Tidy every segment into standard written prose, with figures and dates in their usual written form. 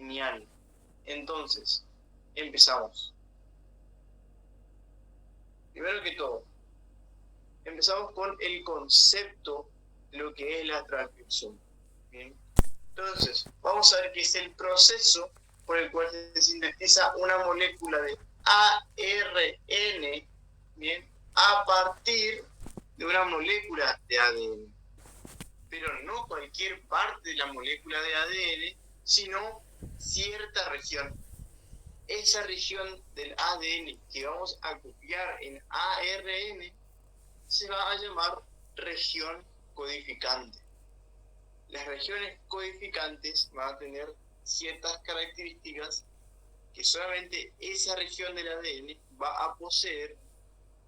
Genial. Entonces, empezamos. Primero que todo, empezamos con el concepto de lo que es la transcripción. ¿Bien? Entonces, vamos a ver qué es el proceso por el cual se sintetiza una molécula de ARN, ¿bien?, a partir de una molécula de ADN. Pero no cualquier parte de la molécula de ADN, sino cierta región. Esa región del ADN que vamos a copiar en ARN se va a llamar región codificante. Las regiones codificantes van a tener ciertas características que solamente esa región del ADN va a poseer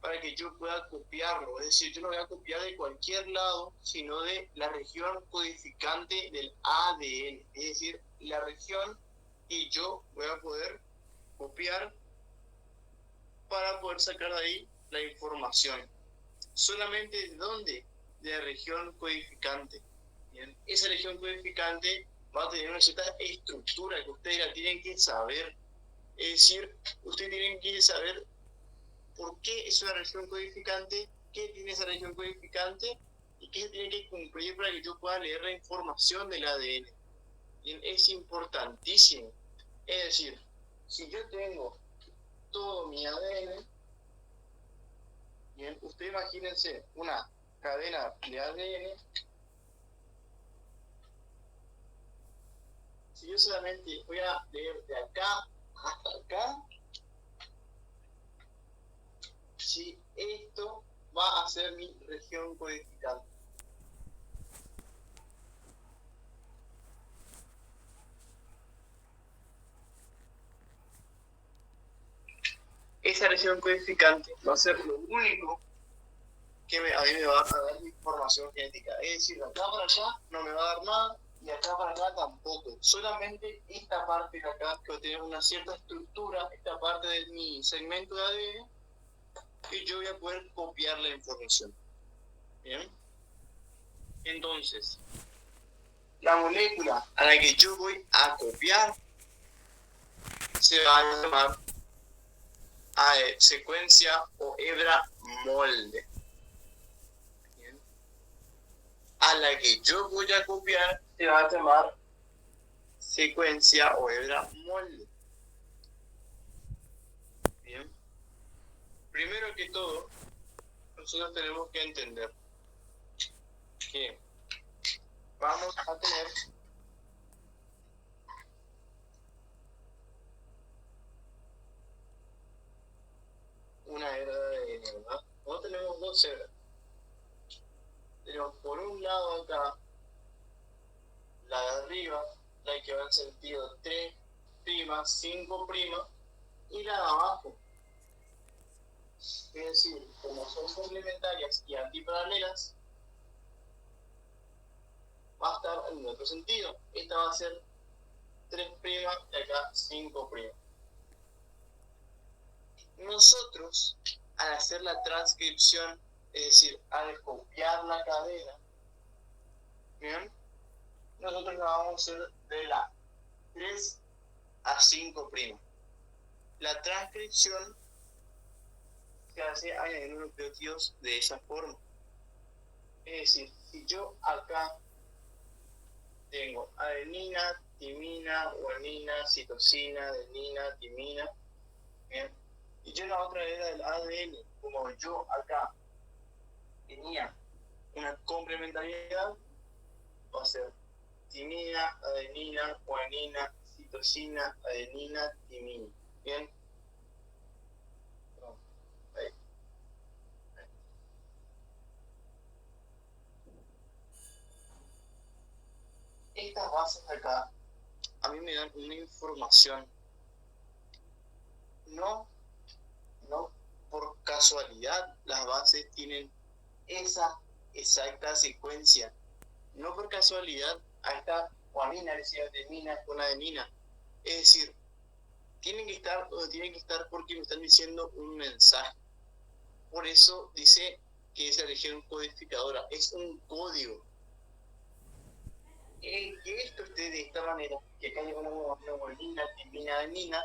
para que yo pueda copiarlo. Es decir, yo no voy a copiar de cualquier lado, sino de la región codificante del ADN. Es decir, la región que yo voy a poder copiar para poder sacar de ahí la información. Solamente de dónde, de la región codificante. Bien, esa región codificante va a tener una cierta estructura que ustedes la tienen que saber. Es decir, ustedes tienen que saber por qué es una región codificante, qué tiene esa región codificante y qué se tiene que cumplir para que yo pueda leer la información del ADN. Bien, es importantísimo. Es decir, si yo tengo todo mi ADN, bien, ustedes imagínense una cadena de ADN. Si yo solamente voy a leer de acá hasta acá, si esto va a ser mi región codificante. Esa región codificante va a ser lo único que a mí me va a dar información genética. Es decir, de acá para allá no me va a dar nada, y acá para acá tampoco. Solamente esta parte de acá, que va a tener una cierta estructura, esta parte de mi segmento de ADN, que yo voy a poder copiar la información. ¿Bien? Entonces, la molécula a la que yo voy a copiar se va a llamar secuencia o hebra molde. ¿Bien? A la que yo voy a copiar se va a llamar secuencia o hebra molde. Bien. Primero que todo, nosotros tenemos que entender que vamos a tener una hebra de ADN, ¿verdad? No tenemos dos hebras. Tenemos por un lado acá la de arriba, la que va en sentido 3', 5', y la de abajo. Es decir, como son complementarias y antiparalelas, va a estar en otro sentido. Esta va a ser 3' y acá 5'. Nosotros, al hacer la transcripción, es decir, al copiar la cadena, ¿bien?, nosotros la vamos a hacer de la 3 a 5'. La transcripción se hace añadiendo nucleótidos de esa forma. Es decir, si yo acá tengo adenina, timina, guanina, citosina, adenina, timina, ¿bien?, y yo en la otra era del ADN, como yo acá tenía una complementariedad, va a ser timina, adenina, guanina, citosina, adenina, timina. Bien. Ahí. Estas bases acá a mí me dan una información, no por casualidad las bases tienen esa exacta secuencia, no por casualidad a esta guanina le decía adenina con adenina. Es decir, tienen que estar donde tienen que estar porque me están diciendo un mensaje. Por eso dice que esa región codificadora es un código. que esto esté de esta manera, que acá hay una globulina, timina, adenina,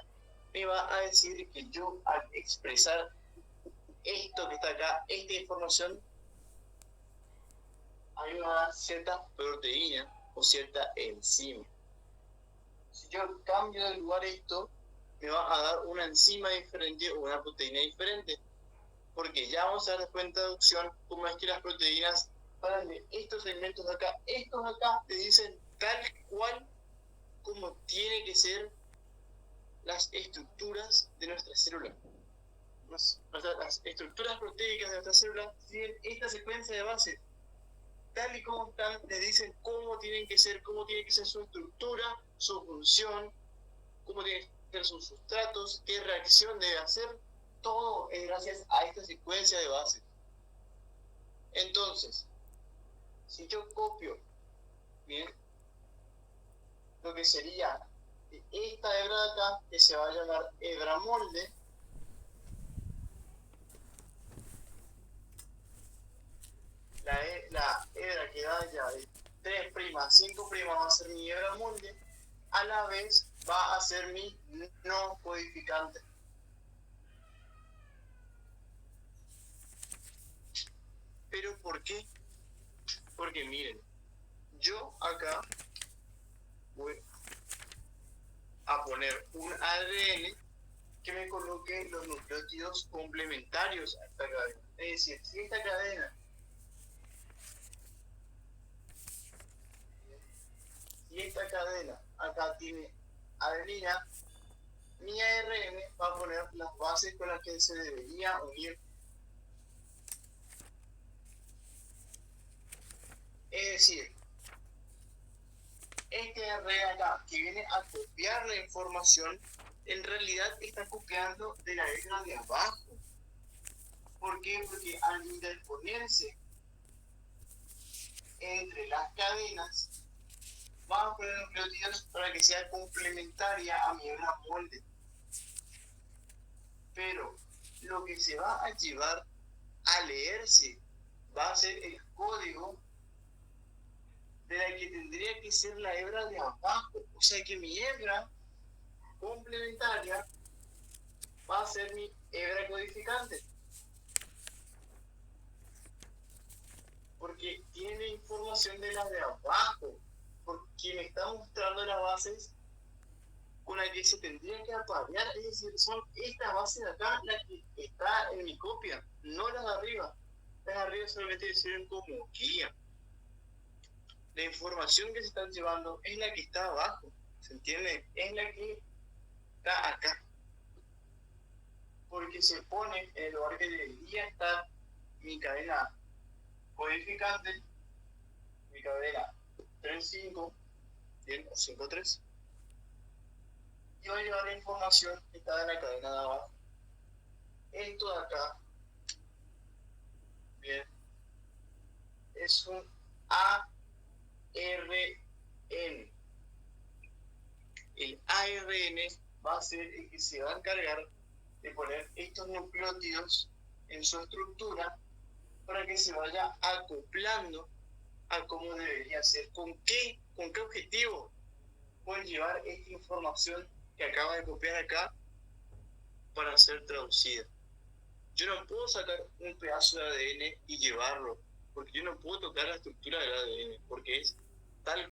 me va a decir que yo al expresar esto que está acá, esta información, a mí me va a dar cierta proteína o cierta enzima. Si yo cambio de lugar esto, me va a dar una enzima diferente o una proteína diferente. Porque ya vamos a ver después en traducción cómo es que las proteínas para estos elementos de acá, estos de acá te dicen tal cual como tiene que ser las estructuras de nuestra célula. Las estructuras proteicas de nuestra célula siguen esta secuencia de bases. Tal y como están, les dicen cómo tienen que ser, cómo tiene que ser su estructura, su función, cómo tienen que ser sus sustratos, qué reacción debe hacer. Todo es gracias a esta secuencia de bases. Entonces, si yo copio, bien, lo que sería esta hebra de acá, que se va a llamar hebra molde, la hebra que da ya de 3' a 5' va a ser mi hebra molde, a la vez va a ser mi no codificante. ¿Pero por qué? Porque miren, yo acá voy a poner un ADN que me coloque los nucleótidos complementarios a esta cadena. Es decir, si esta cadena, acá tiene adenina, mi ARN va a poner las bases con las que se debería unir. Es decir, este ARN acá, que viene a copiar la información, en realidad está copiando de la hebra de abajo. ¿Por qué? Porque al interponerse entre las cadenas, vamos a poner nucleótidos para que sea complementaria a mi hebra molde. Pero lo que se va a llevar a leerse va a ser el código de la que tendría que ser la hebra de abajo. O sea que mi hebra complementaria va a ser mi hebra codificante. Porque tiene información de las de abajo. Porque me está mostrando las bases con las que se tendría que aparear. Es decir, son estas bases de acá las que está en mi copia, no las de arriba. Las de arriba solamente sirven como guía. La información que se están llevando es la que está abajo, ¿se entiende? Es la que está acá. Porque se pone en el lugar que debería estar mi cadena codificante, mi cadena 3,5, bien, o 5,3, y va a llevar la información que está en la cadena de abajo. Esto de acá, bien, es un ARN. El ARN va a ser el que se va a encargar de poner estos nucleótidos en su estructura para que se vaya acoplando a cómo debería ser. ¿Con qué objetivo pueden llevar esta información que acaba de copiar acá para ser traducida? Yo no puedo sacar un pedazo de ADN y llevarlo, porque yo no puedo tocar la estructura del ADN, porque es tal